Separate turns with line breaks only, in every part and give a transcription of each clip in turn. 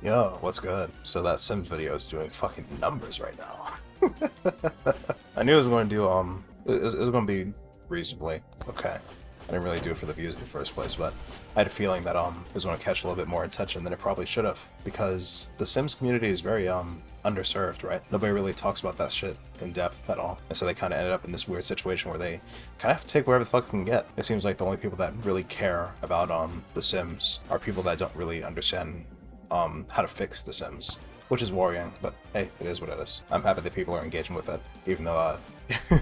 Yo, what's good? So that Sims video is doing fucking numbers right now. I knew it was going to do, it was going to be reasonably okay. I didn't really do it for the views in the first place, but I had a feeling that, it was going to catch a little bit more attention than it probably should have, because the Sims community is very, underserved, right? Nobody really talks about that shit in depth at all. And so they kind of ended up in this weird situation where they kind of have to take whatever the fuck they can get. It seems like the only people that really care about, the Sims are people that don't really understand how to fix The Sims, which is worrying, but hey, it is what it is. I'm happy that people are engaging with it, even though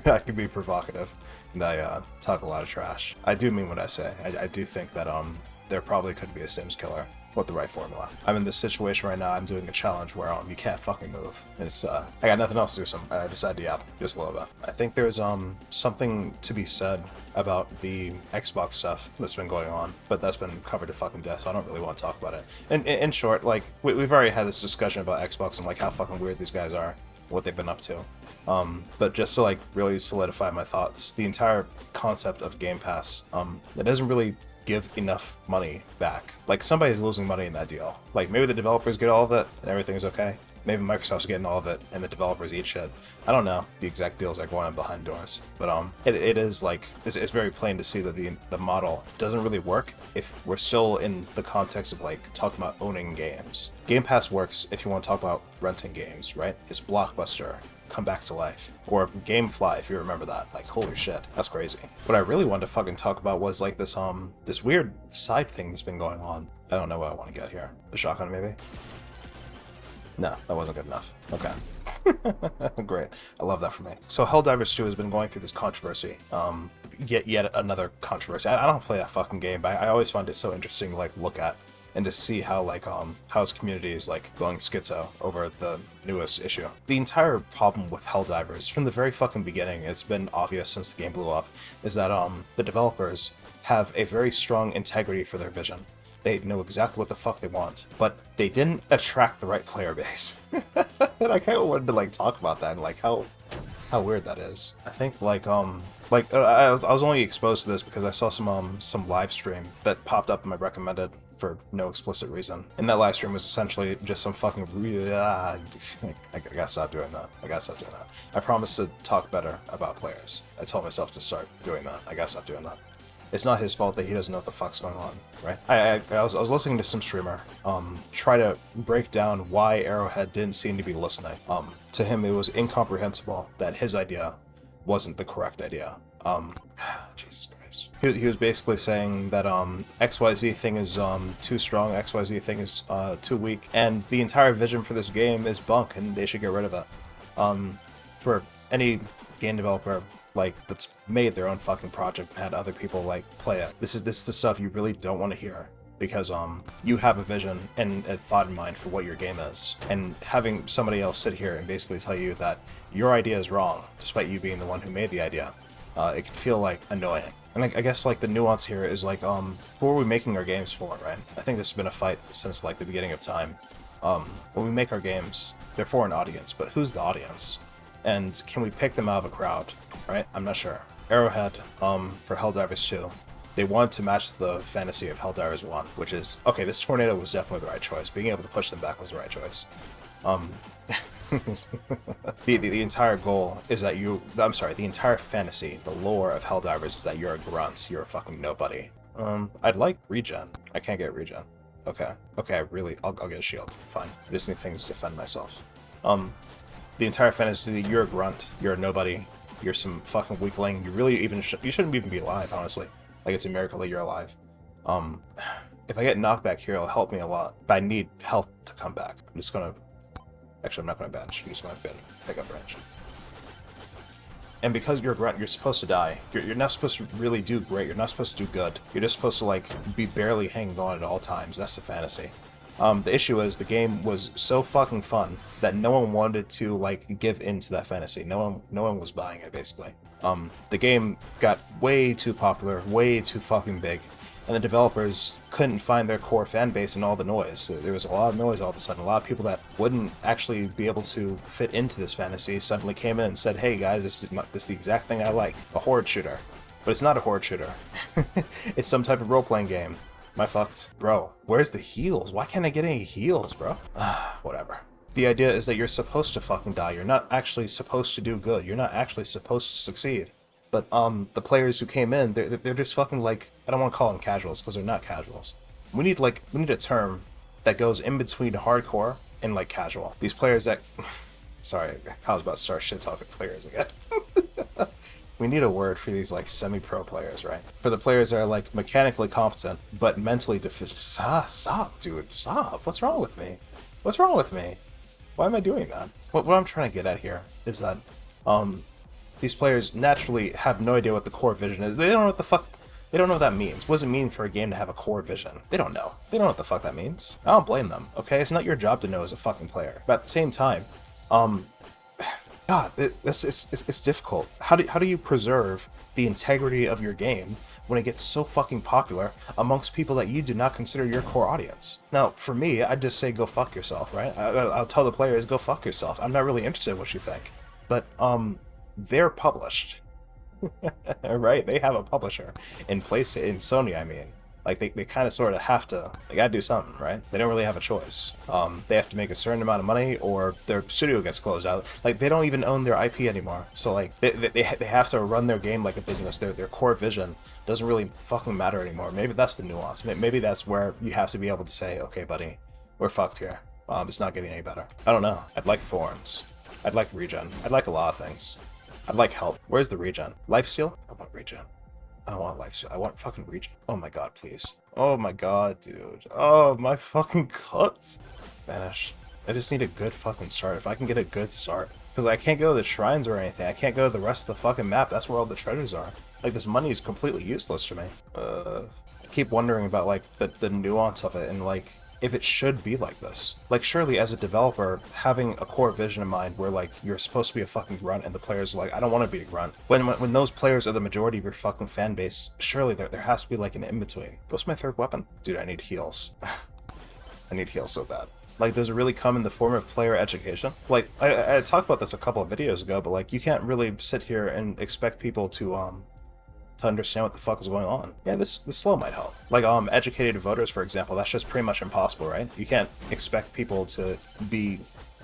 I can be provocative and I talk a lot of trash. I do mean what I say. I do think that there probably could be a Sims killer with the right formula. I'm in this situation right now. I'm doing a challenge where you can't fucking move. It's I got nothing else to do, so I decided to yap just a little bit. I think there's something to be said about the Xbox stuff that's been going on, but that's been covered to fucking death, so I don't really want to talk about it. In short, like we've already had this discussion about Xbox and like how fucking weird these guys are, what they've been up to. But just to like really solidify my thoughts, the entire concept of Game Pass, it doesn't really give enough money back. Like somebody's losing money in that deal. Like maybe the developers get all of it and everything's okay. Maybe Microsoft's getting all of it and the developers eat shit. I don't know the exact deals that are going on behind doors, but it is like it's very plain to see that the model doesn't really work if we're still in the context of like talking about owning games. Game Pass works if you want to talk about renting games, right? It's Blockbuster come back to life, or Gamefly if you remember that. Like holy shit, that's crazy. What I really wanted to fucking talk about was like this this weird side thing that's been going on. I don't know what I want to get here. The shotgun maybe? No, that wasn't good enough. Okay. Great. I love that for me. So Helldivers 2 has been going through this controversy. Yet another controversy. I don't play that fucking game, but I always find it so interesting to like look at and to see how like how his community is like going schizo over the newest issue. The entire problem with Helldivers from the very fucking beginning, it's been obvious since the game blew up, is that the developers have a very strong integrity for their vision. They know exactly what the fuck they want, but they didn't attract the right player base. And I kind of wanted to like talk about that and like how weird that is. I think like I was only exposed to this because I saw some live stream that popped up in my recommended for no explicit reason, and that live stream was essentially just some fucking I gotta stop doing that. I gotta stop doing that. I promised to talk better about players. I told myself to start doing that. I gotta stop doing that. It's not his fault that he doesn't know what the fuck's going on, right? I was listening to some streamer try to break down why Arrowhead didn't seem to be listening. To him, it was incomprehensible that his idea wasn't the correct idea. Jesus Christ. He was basically saying that XYZ thing is too strong, XYZ thing is too weak, and the entire vision for this game is bunk, and they should get rid of it. For any game developer like that's made their own fucking project and had other people like play it, this is the stuff you really don't want to hear, because you have a vision and a thought in mind for what your game is, and having somebody else sit here and basically tell you that your idea is wrong despite you being the one who made the idea, it can feel like annoying. And I guess like the nuance here is like who are we making our games for, right? I think this has been a fight since like the beginning of time. When we make our games, they're for an audience, but who's the audience? And can we pick them out of a crowd, right? I'm not sure. Arrowhead, for Helldivers 2, they wanted to match the fantasy of Helldivers 1, which is, okay, this tornado was definitely the right choice. Being able to push them back was the right choice. The entire goal is that the entire fantasy, the lore of Helldivers is that you're a grunt, you're a fucking nobody. I'd like regen. I can't get regen. Okay, I'll get a shield. Fine. I just need things to defend myself. The entire fantasy, you're a grunt, you're a nobody, you're some fucking weakling, you really even you shouldn't even be alive, honestly. Like, it's a miracle that you're alive. If I get knocked back here, it'll help me a lot, but I need health to come back. I'm just gonna... Actually, I'm not gonna bench, I'm just gonna pick up range. And because you're a grunt, you're supposed to die. You're not supposed to really do great, you're not supposed to do good. You're just supposed to, like, be barely hanging on at all times. That's the fantasy. The issue is the game was so fucking fun that no one wanted to like give in to that fantasy. No one was buying it, basically. The game got way too popular, way too fucking big, and the developers couldn't find their core fan base in all the noise. There was a lot of noise all of a sudden. A lot of people that wouldn't actually be able to fit into this fantasy suddenly came in and said, "Hey guys, this is the exact thing I like, a horde shooter." But it's not a horde shooter. It's some type of role-playing game. Am I fucked? Bro, where's the heals? Why can't I get any heals, bro? Whatever. The idea is that you're supposed to fucking die. You're not actually supposed to do good. You're not actually supposed to succeed. But, the players who came in, they're just fucking like, I don't want to call them casuals, because they're not casuals. We need a term that goes in between hardcore and, like, casual. These players that... Sorry, I was about to start shit-talking players again. We need a word for these, like, semi-pro players, right? For the players that are, like, mechanically competent, but mentally deficient. Stop, dude, stop. What's wrong with me? What's wrong with me? Why am I doing that? What I'm trying to get at here is that, these players naturally have no idea what the core vision is. They don't know what the fuck... They don't know what that means. What does it mean for a game to have a core vision? They don't know. They don't know what the fuck that means. I don't blame them, okay? It's not your job to know as a fucking player. But at the same time, God, it's difficult. How do you preserve the integrity of your game when it gets so fucking popular amongst people that you do not consider your core audience? Now, for me, I'd just say go fuck yourself, right? I'll tell the players, go fuck yourself. I'm not really interested in what you think. But, they're published. Right? They have a publisher in place, in Sony, I mean. Like, they kind of sort of have to, they gotta do something, right? They don't really have a choice. They have to make a certain amount of money or their studio gets closed out. Like, they don't even own their IP anymore. So, like, they have to run their game like a business. Their core vision doesn't really fucking matter anymore. Maybe that's the nuance. Maybe that's where you have to be able to say, okay, buddy, we're fucked here. It's not getting any better. I don't know. I'd like forms. I'd like regen. I'd like a lot of things. I'd like help. Where's the regen? Lifesteal? I want regen. I don't want lifesteal. I want fucking regen. Oh my god, please. Oh my god, dude. Oh my fucking god. Vanish. I just need a good fucking start. If I can get a good start. Because I can't go to the shrines or anything. I can't go to the rest of the fucking map. That's where all the treasures are. Like, this money is completely useless to me. I keep wondering about, like, the nuance of it and, like, if it should be like this. Like, surely as a developer, having a core vision in mind where, like, you're supposed to be a fucking grunt and the players are like, I don't want to be a grunt. When those players are the majority of your fucking fan base, surely there has to be, like, an in-between. What's my third weapon? Dude, I need heals. I need heals so bad. Like, does it really come in the form of player education? Like, I talked about this a couple of videos ago, but, like, you can't really sit here and expect people to understand what the fuck is going on. Yeah, this slow might help. Like, educated voters, for example, that's just pretty much impossible, right? You can't expect people to be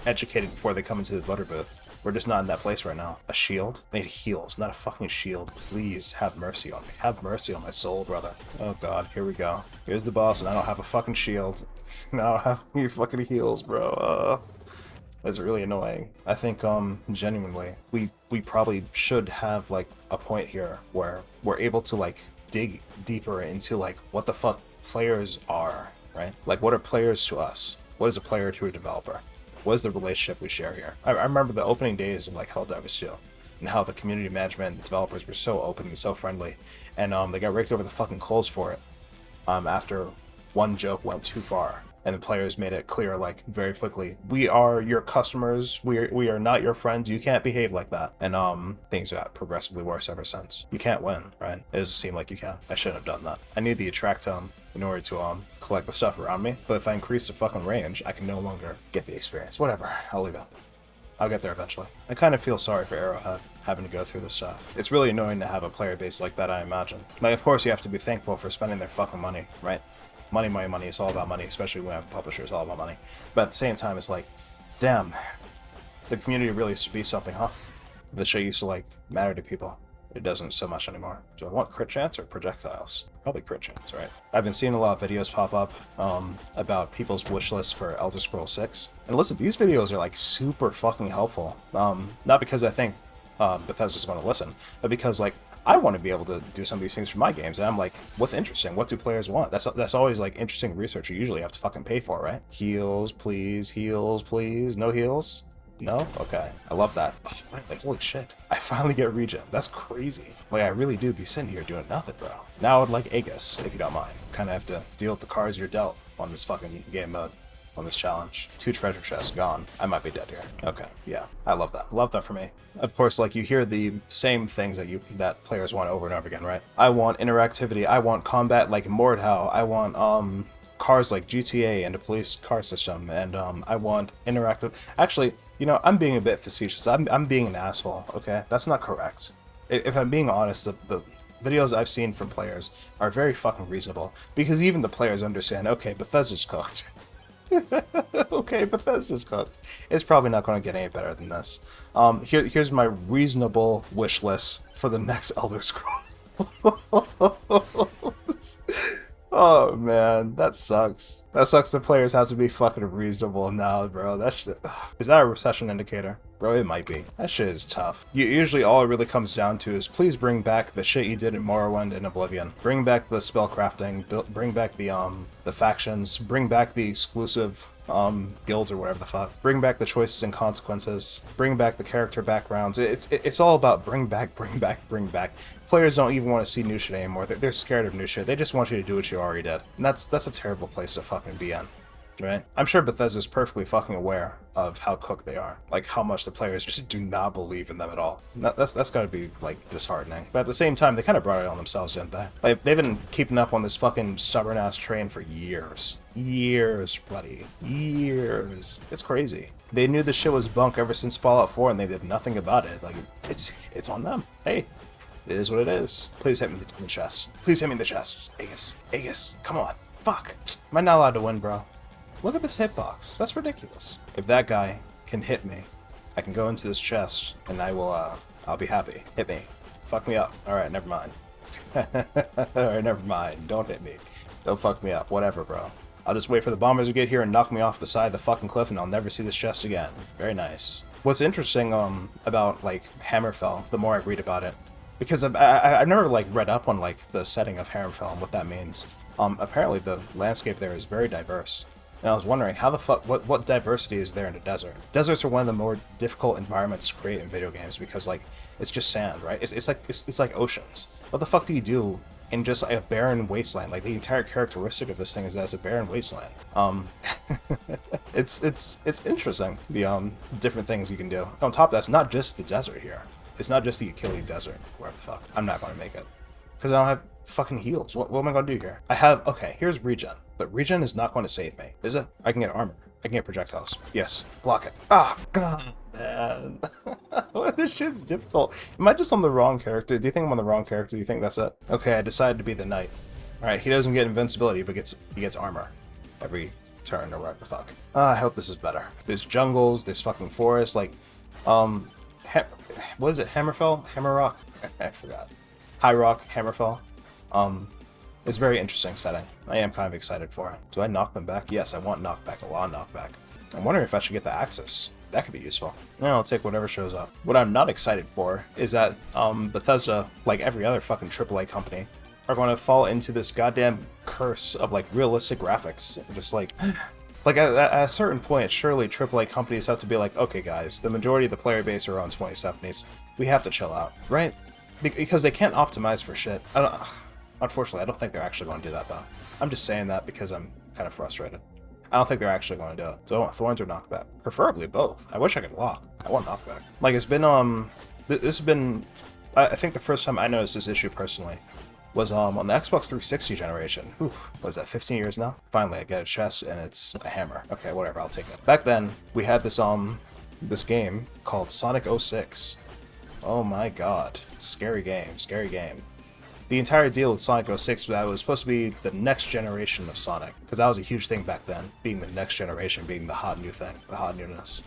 educated before they come into the voter booth. We're just not in that place right now. A shield? I need heals, not a fucking shield. Please, have mercy on me. Have mercy on my soul, brother. Oh god, here we go. Here's the boss, and I don't have a fucking shield. I don't have any fucking heals, bro. That's really annoying. I think, genuinely, we probably should have, like, a point here where we're able to, like, dig deeper into, like, what the fuck players are, right? Like, what are players to us? What is a player to a developer? What is the relationship we share here? I remember the opening days of, like, Helldivers 2, and how the community management and the developers were so open and so friendly, and, they got raked over the fucking coals for it, after one joke went too far. And the players made it clear, like, very quickly, we are your customers, we are not your friends, you can't behave like that. And things got progressively worse ever since. You can't win, right? It doesn't seem like you can. I shouldn't have done that. I need the attract tone in order to collect the stuff around me, but if I increase the fucking range, I can no longer get the experience. Whatever, I'll leave it. I'll get there eventually. I kind of feel sorry for Arrowhead having to go through this stuff. It's really annoying to have a player base like that, I imagine. Like, of course you have to be thankful for spending their fucking money, right? Money, money, money. It's all about money, especially when I have a publisher. It's all about money. But at the same time, it's like, damn, the community really used to be something, huh? The shit used to, like, matter to people. It doesn't so much anymore. Do I want crit chance or projectiles? Probably crit chance, right? I've been seeing a lot of videos pop up about people's wish lists for Elder Scrolls 6. And listen, these videos are, like, super fucking helpful. Not because I think Bethesda's going to listen, but because, like, I want to be able to do some of these things for my games, and I'm like, what's interesting? What do players want? That's always, like, interesting research you usually have to fucking pay for, right? Heals, please. Heals, please. No heals? No? Okay. I love that. Oh, like, holy shit. I finally get regen. That's crazy. Like, I really do be sitting here doing nothing, bro. Now I would like Aegis, if you don't mind. Kind of have to deal with the cards you're dealt on this fucking game mode. On this challenge. 2 treasure chests gone. I might be dead here. Okay, yeah. I love that. Love that for me. Of course, like, you hear the same things that players want over and over again, right? I want interactivity. I want combat like Mordhau. I want cars like GTA and a police car system. And I want interactive... Actually, you know, I'm being a bit facetious. I'm being an asshole, okay? That's not correct. If I'm being honest, videos I've seen from players are very fucking reasonable, because even the players understand, okay, Bethesda's cooked. Okay, Bethesda's cooked. It's probably not going to get any better than this. Here's my reasonable wish list for the next Elder Scrolls. Oh man, that sucks. That sucks. The players have to be fucking reasonable now, bro. That shit. Is that a recession indicator? Bro, it might be. That shit is tough. Usually all it really comes down to is please bring back the shit you did in Morrowind and Oblivion. Bring back the spellcrafting, bring back the factions, bring back the exclusive guilds or whatever the fuck. Bring back the choices and consequences. Bring back the character backgrounds. It's all about bring back. Players don't even want to see new shit anymore. They're scared of new shit. They just want you to do what you already did. And that's a terrible place to fucking be in. Right? I'm sure Bethesda's perfectly fucking aware of how cooked they are. Like, how much the players just do not believe in them at all. That's gotta be, like, disheartening. But at the same time, they kind of brought it on themselves, didn't they? Like, they've been keeping up on this fucking stubborn-ass train for years. Years, buddy. Years. It's crazy. They knew this shit was bunk ever since Fallout 4, and they did nothing about it. Like, it's on them. Hey. It is what it is. Please hit me in the chest. Please hit me in the chest. Aegis. Come on. Fuck. Am I not allowed to win, bro? Look at this hitbox. That's ridiculous. If that guy can hit me, I can go into this chest, and I'll be happy. Hit me. Fuck me up. Alright, never mind. Alright, never mind. Don't hit me. Don't fuck me up. Whatever, bro. I'll just wait for the bombers to get here and knock me off the side of the fucking cliff, and I'll never see this chest again. Very nice. What's interesting, about, like, Hammerfell, the more I read about it, because I've never, like, read up on, like, the setting of Hammerfell and what that means. Apparently the landscape there is very diverse. And I was wondering, how the fuck, what diversity is there in the desert? Deserts are one of the more difficult environments to create in video games because, like, it's just sand, right? It's like oceans. What the fuck do you do in just like a barren wasteland? Like, the entire characteristic of this thing is that it's a barren wasteland. It's interesting, the different things you can do. On top of that, it's not just the desert here. It's not just the Achilles Desert, wherever the fuck. I'm not going to make it. Because I don't have fucking heals. What am I going to do here? Okay, here's regen. But regen is not going to save me, is it? I can get armor. I can get projectiles. Yes. Block it. Ah, God, man. This shit's difficult. Am I just on the wrong character? Do you think I'm on the wrong character? Do you think that's it? Okay, I decided to be the knight. Alright, he doesn't get invincibility, but he gets armor. Every turn or whatever the fuck. I hope this is better. There's jungles, there's fucking forests, like, what is it? Hammerfell? Hammerrock? I forgot. High Rock, Hammerfell. It's a very interesting setting. I am kind of excited for it. Do I knock them back? Yes, I want knockback, a lot of knockback. I'm wondering if I should get the Axis. That could be useful. Yeah, I'll take whatever shows up. What I'm not excited for is that Bethesda, like every other fucking AAA company, are going to fall into this goddamn curse of, like, realistic graphics. Just like... Like, at a certain point, surely AAA companies have to be like, okay, guys, the majority of the player base are on 2070s. We have to chill out, right? Because they can't optimize for shit. Unfortunately, I don't think they're actually going to do that, though. I'm just saying that because I'm kind of frustrated. I don't think they're actually going to do it. So I want Thorns or Knockback. Preferably both. I wish I could lock. I want Knockback. Like, it's been, this has been... I think the first time I noticed this issue personally was on the Xbox 360 generation. Whew, what is that, 15 years now? Finally, I get a chest, and it's a hammer. Okay, whatever, I'll take it. Back then, we had this game called Sonic 06. Oh my god. Scary game, scary game. The entire deal with Sonic 06 was that it was supposed to be the next generation of Sonic, because that was a huge thing back then, being the next generation, being the hot new thing, the hot newness.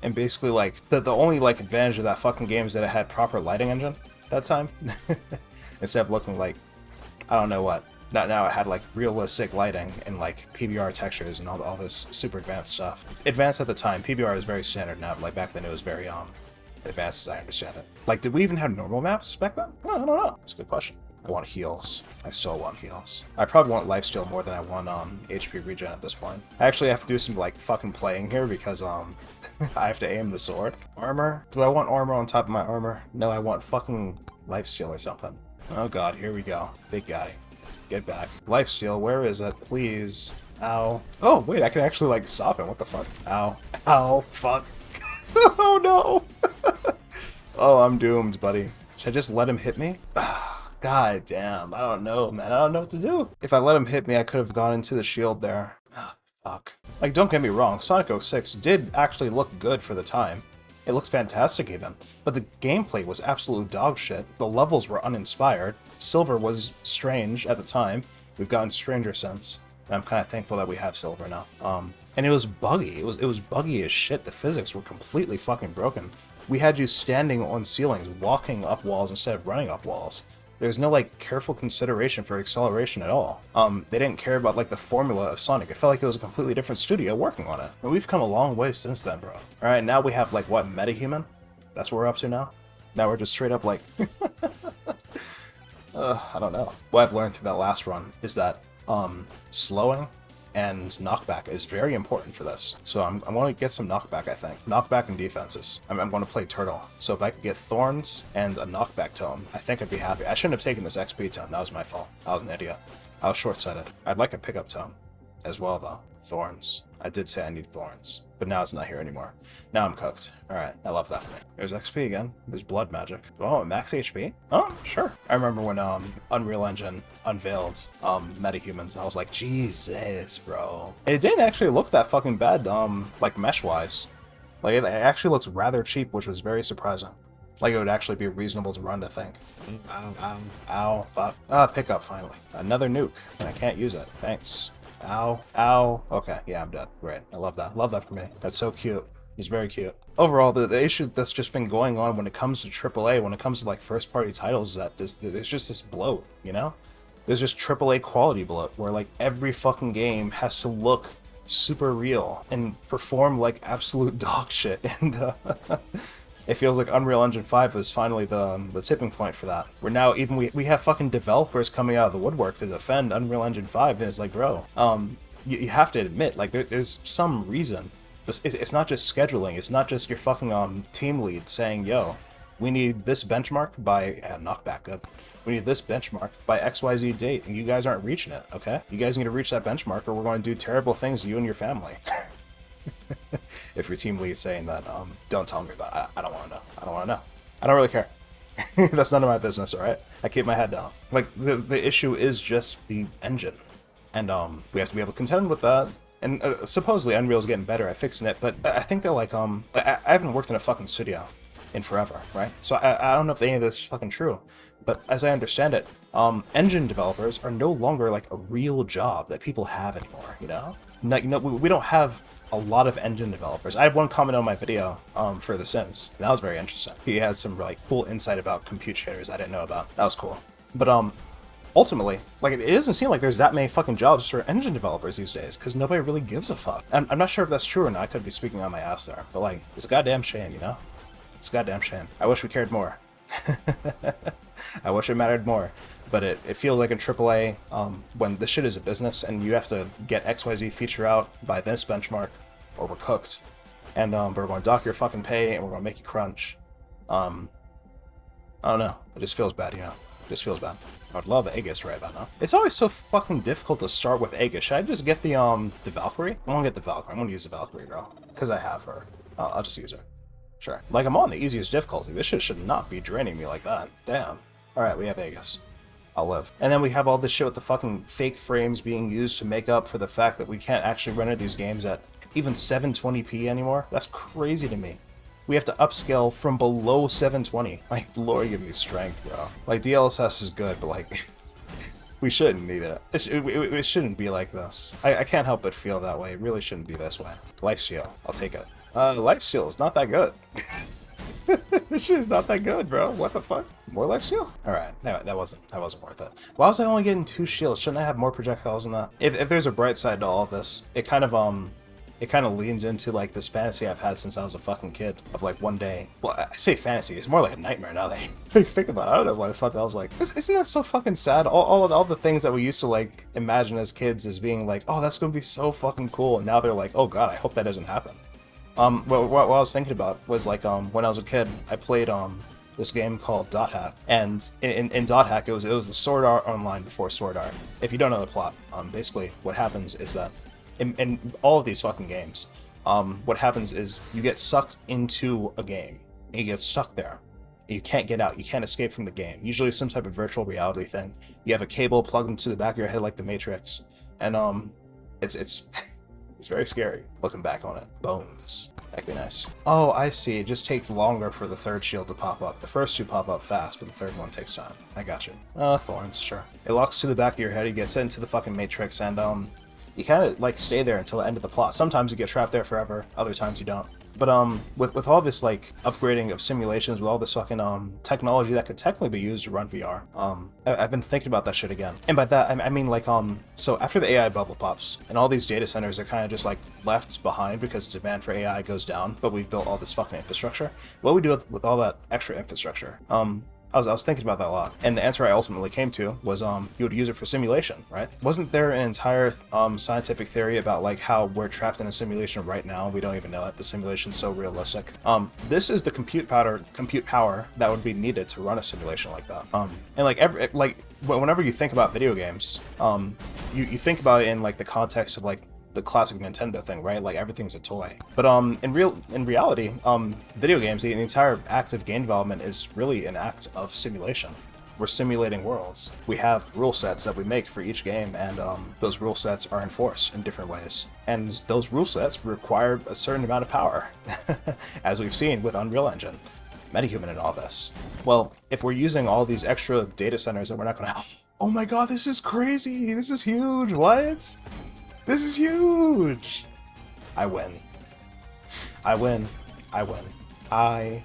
And basically, like, the only, like, advantage of that fucking game is that it had proper lighting engine that time. Instead of looking like, I don't know what. Now it had, like, realistic lighting and, like, PBR textures and all this super advanced stuff. Advanced at the time. PBR is very standard now, but, like, back then it was very, advanced as I understand it. Like, did we even have normal maps back then? Well, I don't know. That's a good question. I want heals. I still want heals. I probably want lifesteal more than I want, HP regen at this point. I actually have to do some, like, fucking playing here because, I have to aim the sword. Armor? Do I want armor on top of my armor? No, I want fucking lifesteal or something. Oh god, here we go. Big guy. Get back. Lifesteal, where is it? Please. Ow. Oh, wait, I can actually, like, stop it. What the fuck? Ow. Ow. Fuck. Oh, no. Oh, I'm doomed, buddy. Should I just let him hit me? God damn. I don't know, man. I don't know what to do. If I let him hit me, I could have gone into the shield there. Oh, fuck. Like, don't get me wrong. Sonic 06 did actually look good for the time. It looks fantastic even, but the gameplay was absolute dog shit. The levels were uninspired. Silver was strange at the time. We've gotten stranger since. And I'm kind of thankful that we have silver now. And it was buggy. It was buggy as shit. The physics were completely fucking broken. We had you standing on ceilings, walking up walls instead of running up walls. There's no, like, careful consideration for acceleration at all. They didn't care about, like, the formula of Sonic. It felt like it was a completely different studio working on it. And we've come a long way since then, bro. Alright, now we have, like, what, metahuman? That's what we're up to now? Now we're just straight up, like... I don't know. What I've learned through that last run is that, slowing and knockback is very important for this. So I'm going to get some knockback, I think. Knockback and defenses. I'm going to play Turtle. So if I could get Thorns and a knockback tome, I think I'd be happy. I shouldn't have taken this XP tome. That was my fault. I was an idiot. I was short-sighted. I'd like a pickup tome as well, though. Thorns. I did say I need Thorns, but now it's not here anymore. Now I'm cooked. Alright, I love that for me. There's XP again. There's blood magic. Oh, max HP? Oh, sure. I remember when Unreal Engine unveiled metahumans, and I was like, Jesus, bro. It didn't actually look that fucking bad, like mesh-wise. Like, it actually looks rather cheap, which was very surprising. Like, it would actually be reasonable to run, to think. Ow, fuck. Pick up, finally. Another nuke, and I can't use it. Thanks. Ow, ow. Okay, yeah, I'm dead. Great. I love that. Love that for me. That's so cute. He's very cute. Overall, the issue that's just been going on when it comes to AAA, when it comes to, like, first-party titles, is that there's just this bloat, you know? There's just AAA quality bloat, where, like, every fucking game has to look super real and perform like absolute dog shit, and, it feels like Unreal Engine 5 is finally the tipping point for that. Where now even we have fucking developers coming out of the woodwork to defend Unreal Engine 5, and it's like, bro, you have to admit, like, there's some reason. It's not just scheduling, it's not just your fucking team lead saying, yo, we need this benchmark by, knockback good. We need this benchmark by XYZ date, and you guys aren't reaching it, okay? You guys need to reach that benchmark or we're going to do terrible things to you and your family. If your team lead's saying that, don't tell me that. I don't want to know. I don't want to know. I don't really care. That's none of my business, alright? I keep my head down. Like, the issue is just the engine. And, we have to be able to contend with that. And, supposedly Unreal's getting better at fixing it, but I think they're like, I haven't worked in a fucking studio in forever, right? So I don't know if any of this is fucking true. But as I understand it, engine developers are no longer, like, a real job that people have anymore, you know? Like, no, we don't have a lot of engine developers. I had one comment on my video for The Sims, and that was very interesting. He had some, like, cool insight about compute shaders I didn't know about. That was cool. But ultimately, like, it doesn't seem like there's that many fucking jobs for engine developers these days, because nobody really gives a fuck. I'm not sure if that's true or not. I could be speaking on my ass there, but, like, it's a goddamn shame, you know? It's a goddamn shame. I wish we cared more. I wish it mattered more. But it feels like in AAA, when this shit is a business and you have to get XYZ feature out by this benchmark, or we're cooked, and we're going to dock your fucking pay and we're going to make you crunch. I don't know. It just feels bad, you know? It just feels bad. I would love Aegis right about now. It's always so fucking difficult to start with Aegis. Should I just get the Valkyrie? I won't get the Valkyrie. I'm going to use the Valkyrie, bro. Because I have her. I'll just use her. Sure. Like, I'm on the easiest difficulty. This shit should not be draining me like that. Damn. Alright, we have Aegis. I'll live. And then we have all this shit with the fucking fake frames being used to make up for the fact that we can't actually render these games at even 720p anymore. That's crazy to me. We have to upscale from below 720. Like, Lord give me strength, bro. Like, DLSS is good, but, like, we shouldn't need it. It shouldn't be like this. I can't help but feel that way. It really shouldn't be this way. Lifesteal. I'll take it. Lifesteal is not that good. This shit is not that good, bro. What the fuck? More lifesteal? Alright, that wasn't worth it. Why was I only getting 2 shields? Shouldn't I have more projectiles than that? If there's a bright side to all of this, it kind of leans into, like, this fantasy I've had since I was a fucking kid of, like, one day. Well, I say fantasy, it's more like a nightmare now that I think about it. I don't know why the fuck I was like, isn't that so fucking sad? All the things that we used to, like, imagine as kids as being like, oh, that's gonna be so fucking cool, and now they're like, oh god, I hope that doesn't happen. What I was thinking about was, like, when I was a kid, I played, this game called Dot Hack, and in Dot Hack, it was the Sword Art Online before Sword Art. If you don't know the plot, basically what happens is that in all of these fucking games, what happens is you get sucked into a game, and you get stuck there. You can't get out, you can't escape from the game. Usually some type of virtual reality thing. You have a cable plugged into the back of your head like the Matrix, and it's It's very scary looking back on it. Bones. That'd be nice. Oh, I see. It just takes longer for the third shield to pop up. The first two pop up fast, but the third one takes time. I got you. Thorns, sure. It locks to the back of your head. You get sent into the fucking matrix, and you kind of like stay there until the end of the plot. Sometimes you get trapped there forever. Other times you don't. But with all this like upgrading of simulations, with all this fucking technology that could technically be used to run VR, I've been thinking about that shit again. And by that I mean like so after the AI bubble pops and all these data centers are kind of just like left behind because demand for AI goes down, but we've built all this fucking infrastructure. What do we do with all that extra infrastructure? I was thinking about that a lot, and the answer I ultimately came to was you would use it for simulation, right? Wasn't there an entire scientific theory about like how we're trapped in a simulation right now? We don't even know it. The simulation's so realistic. This is the compute power that would be needed to run a simulation like that. And like whenever you think about video games, you think about it in like the context of like the classic Nintendo thing, right? Like everything's a toy. But in reality, video games, the entire act of game development is really an act of simulation. We're simulating worlds. We have rule sets that we make for each game, and those rule sets are enforced in different ways. And those rule sets require a certain amount of power, as we've seen with Unreal Engine, Metahuman, and all this. Well, if we're using all these extra data centers that we're not gonna have, oh my god, this is crazy! This is huge! What? This is huge! I win. I win. I win. I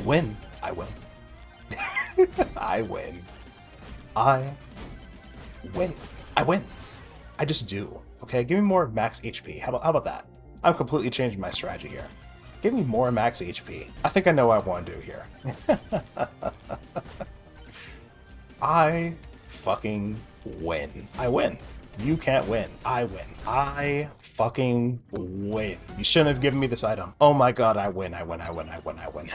win. I win. I win. I win. I win. I just do. Okay, give me more max HP. How about that? I'm completely changing my strategy here. Give me more max HP. I think I know what I want to do here. I fucking win. I win. You can't win. I win. I fucking win. You shouldn't have given me this item. Oh my god, I win. I win. I win. I win. I win.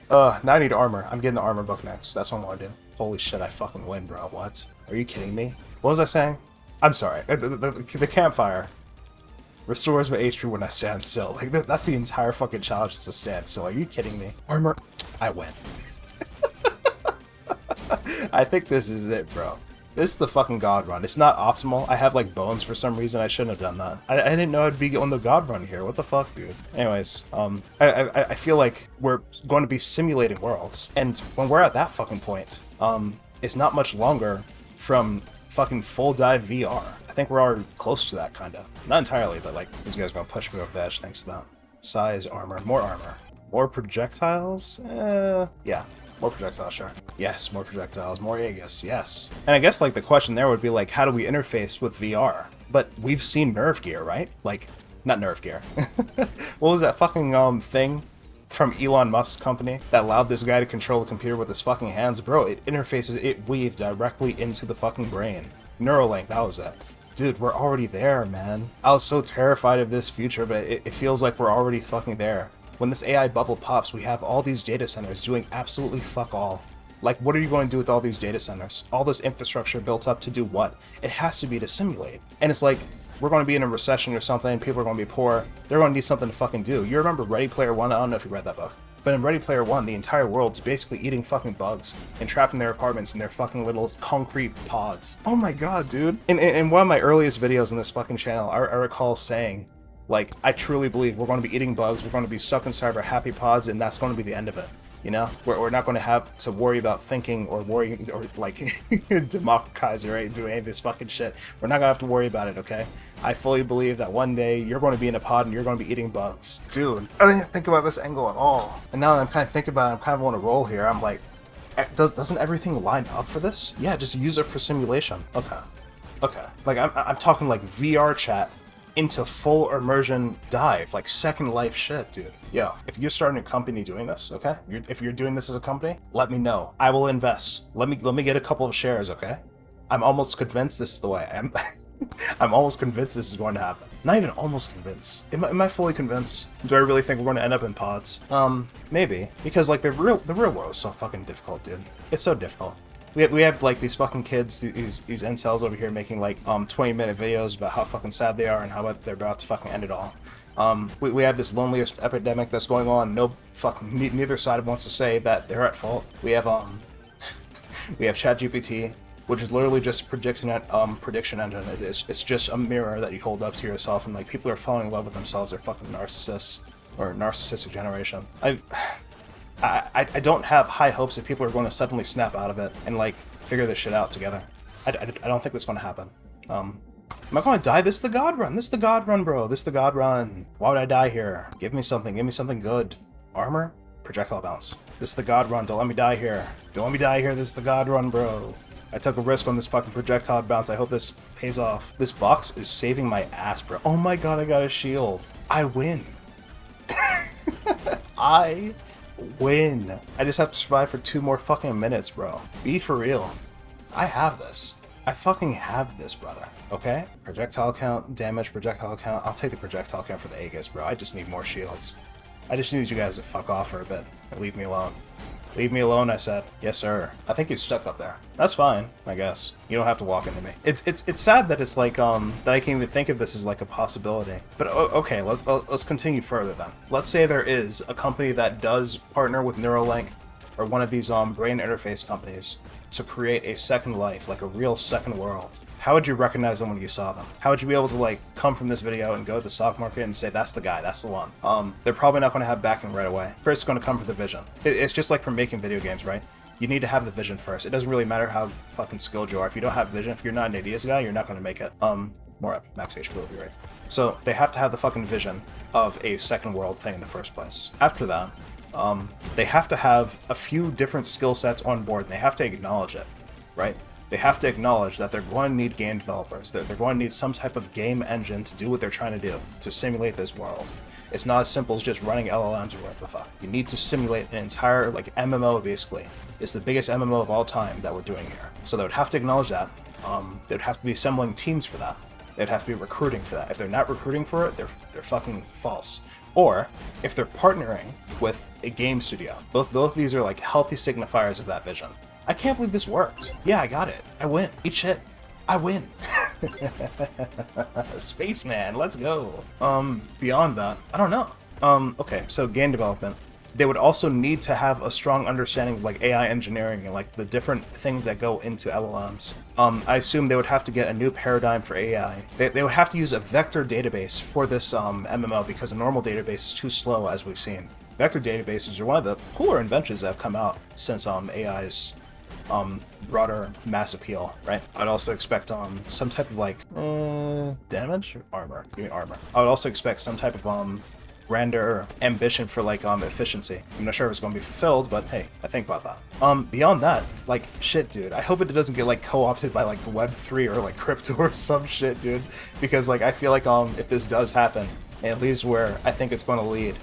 Now I need armor. I'm getting the armor book next. That's what I want to do. Holy shit, I fucking win, bro. What? Are you kidding me? What was I saying? I'm sorry. The campfire restores my HP when I stand still. Like, that's the entire fucking challenge, is to stand still. Are you kidding me? Armor. I win. I think this is it, bro. This is the fucking god run. It's not optimal. I have like bones for some reason. I shouldn't have done that. I didn't know I'd be on the god run here. What the fuck, dude? Anyways, I feel like we're going to be simulating worlds, and when we're at that fucking point, it's not much longer from fucking full dive VR. I think we're already close to that, kinda. Not entirely, but like these guys are gonna push me over the edge thanks to that. Size, armor, more projectiles. Yeah. More projectiles, sure. Yes, more projectiles, more Aegis, yes. And I guess like the question there would be like, how do we interface with VR? But we've seen nerve gear, right? Like, not nerve gear. What was that fucking thing from Elon Musk's company that allowed this guy to control the computer with his fucking hands? Bro, it interfaces, it weaved directly into the fucking brain. Neuralink, that was it. Dude, we're already there, man. I was so terrified of this future, but it feels like we're already fucking there. When this AI bubble pops, we have all these data centers doing absolutely fuck all. Like, what are you going to do with all these data centers? All this infrastructure built up to do what? It has to be to simulate. And it's like, we're going to be in a recession or something, people are going to be poor, they're going to need something to fucking do. You remember Ready Player One? I don't know if you read that book. But in Ready Player One, the entire world's basically eating fucking bugs and trapped in their apartments in their fucking little concrete pods. Oh my god, dude. In one of my earliest videos on this fucking channel, I recall saying, like, I truly believe we're going to be eating bugs, we're going to be stuck inside of our happy pods, and that's going to be the end of it. You know? We're not going to have to worry about thinking or worrying, or like, democratizing or doing any of this fucking shit. We're not going to have to worry about it, okay? I fully believe that one day you're going to be in a pod and you're going to be eating bugs. Dude, I didn't think about this angle at all. And now that I'm kind of thinking about it, I'm kind of on a roll here. I'm like, doesn't everything line up for this? Yeah, just use it for simulation. Okay. Okay. Like, I'm talking like VR chat into full immersion dive, like Second Life shit, dude. Yo, if you're starting a company doing this, okay? If you're doing this as a company, let me know. I will invest. Let me get a couple of shares, okay? I'm almost convinced this is the way. I'm almost convinced this is going to happen. Not even almost convinced. Am I fully convinced? Do I really think we're going to end up in pods? Maybe. Because like the real world is so fucking difficult, dude. It's so difficult. We have like these fucking kids, these incels over here making like 20-minute videos about how fucking sad they are and how they're about to fucking end it all. We have this loneliest epidemic that's going on. No fucking neither side wants to say that they're at fault. We have we have ChatGPT which is literally just a prediction engine. It's just a mirror that you hold up to yourself, and like people are falling in love with themselves. They're fucking narcissists or narcissistic generation. I don't have high hopes that people are going to suddenly snap out of it and like figure this shit out together. I don't think that's going to happen. Am I going to die? This is the God run. This is the God run, bro. This is the God run. Why would I die here? Give me something. Give me something good. Armor? Projectile bounce. This is the God run. Don't let me die here. Don't let me die here. This is the God run, bro. I took a risk on this fucking projectile bounce. I hope this pays off. This box is saving my ass, bro. Oh my god, I got a shield. I win. I win. I just have to survive for 2 more fucking minutes, bro. Be for real. I have this. I fucking have this, brother. Okay? Projectile count, damage, projectile count. I'll take the projectile count for the Aegis, bro. I just need more shields. I just need you guys to fuck off for a bit and leave me alone. Leave me alone, I said. Yes, sir. I think he's stuck up there. That's fine, I guess. You don't have to walk into me. It's sad that it's like, that I can't even think of this as like a possibility. But okay, let's continue further then. Let's say there is a company that does partner with Neuralink or one of these brain interface companies to create a second life, like a real second world. How would you recognize them when you saw them? How would you be able to like come from this video and go to the stock market and say, that's the guy, that's the one? They're probably not going to have backing right away. First, it's going to come from the vision. It's just like for making video games, right? You need to have the vision first. It doesn't really matter how fucking skilled you are. If you don't have vision, if you're not an ideas guy, you're not going to make it. More up. Max HP will be right. So they have to have the fucking vision of a second world thing in the first place. After that, they have to have a few different skill sets on board, and they have to acknowledge it, right? They have to acknowledge that they're going to need game developers. They're going to need some type of game engine to do what they're trying to do, to simulate this world. It's not as simple as just running LLMs or whatever the fuck. You need to simulate an entire, like, MMO, basically. It's the biggest MMO of all time that we're doing here. So they would have to acknowledge that. They would have to be assembling teams for that. They'd have to be recruiting for that. If they're not recruiting for it, they're fucking false. Or, if they're partnering with a game studio. Both of these are, like, healthy signifiers of that vision. I can't believe this worked. Yeah, I got it. I win. Eat shit. I win. Spaceman, let's go. Beyond that, I don't know. Okay, so game development. They would also need to have a strong understanding of like AI engineering and like the different things that go into LLMs. I assume they would have to get a new paradigm for AI. They would have to use a vector database for this MMO because a normal database is too slow, as we've seen. Vector databases are one of the cooler inventions that have come out since AI's broader mass appeal, right? I'd also expect some type of like damage or armor. Give me armor. I would also expect some type of grander ambition for like efficiency. I'm not sure if it's going to be fulfilled, but hey, I think about that. Beyond that, like shit, dude. I hope it doesn't get like co-opted by like Web3 or like crypto or some shit, dude. Because like I feel like if this does happen, and it leads where I think it's going to lead,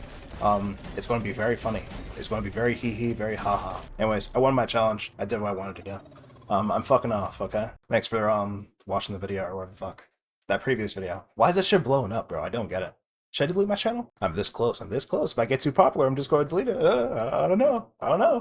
it's going to be very funny. It's going to be very hee-hee, very ha-ha. Anyways, I won my challenge. I did what I wanted to do. I'm fucking off, okay? Thanks for watching the video or whatever the fuck. That previous video. Why is that shit blowing up, bro? I don't get it. Should I delete my channel? I'm this close. I'm this close. If I get too popular, I'm just going to delete it. I don't know. I don't know.